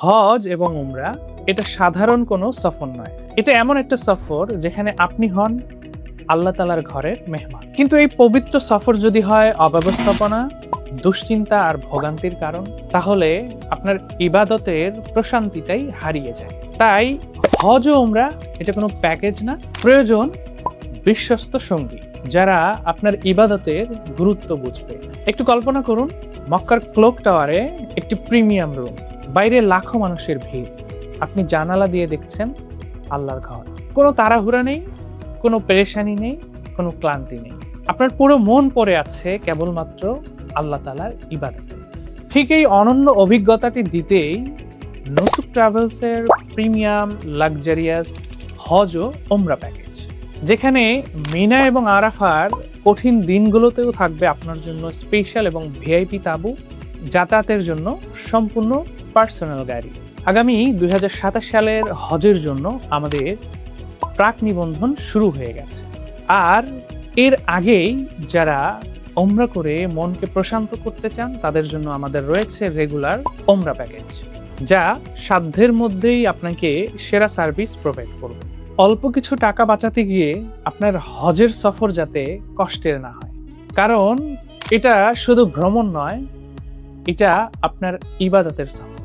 হজ এবং উমরা এটা সাধারণ কোনো সফর নয়। এটা এমন একটা সফর যেখানে আপনি হন আল্লাহ তাআলার ঘরের মেহমান। কিন্তু এই পবিত্র সফর যদি হয় অব্যবস্থাপনা, দুশ্চিন্তা আর ভোগান্তির কারণ, তাহলে আপনার ইবাদতের প্রশান্তিটাই হারিয়ে যায়। তাই হজ ও উমরা এটা কোনো প্যাকেজ না, প্রয়োজন বিশ্বস্ত সঙ্গী যারা আপনার ইবাদতের গুরুত্ব বুঝবে। একটু কল্পনা করুন, মক্কার ক্লক টাওয়ারে একটি প্রিমিয়াম রুম, বাইরে লাখো মানুষের ভিড়, আপনি জানালা দিয়ে দেখছেন আল্লাহর ঘর। কোনো তাড়াহুড়া নেই, কোনো পেরেশানি নেই, কোনো ক্লান্তি নেই। আপনার পুরো মন পড়ে আছে কেবলমাত্র আল্লাহ তাআলার ইবাদতে। ঠিক এই অনন্য অভিজ্ঞতাটি দিতেই নসুক ট্রাভেলসের প্রিমিয়াম লাক্সারিয়াস হজ ও ওমরা প্যাকেজ, যেখানে মিনা এবং আরাফার কঠিন দিনগুলোতেও থাকবে আপনার জন্য স্পেশাল এবং ভিআইপি তাঁবু, যাতায়াতের জন্য সম্পূর্ণ পার্সোনাল গাড়ি। আগামী 2027 সালের হজের জন্য আমাদের প্রাক নিবন্ধন শুরু হয়ে গেছে। আর এর আগেই যারা ওমরা করে মনকে প্রশান্ত করতে চান তাদের জন্য আমাদের রয়েছে রেগুলার ওমরা প্যাকেজ, যা সাধ্যের মধ্যেই আপনাকে সেরা সার্ভিস প্রোভাইড করবে। অল্প কিছু টাকা বাঁচাতে গিয়ে আপনার হজের সফর যাতে কষ্টের না হয়, কারণ এটা শুধু ভ্রমণ নয়, এটা আপনার ইবাদতের সফর।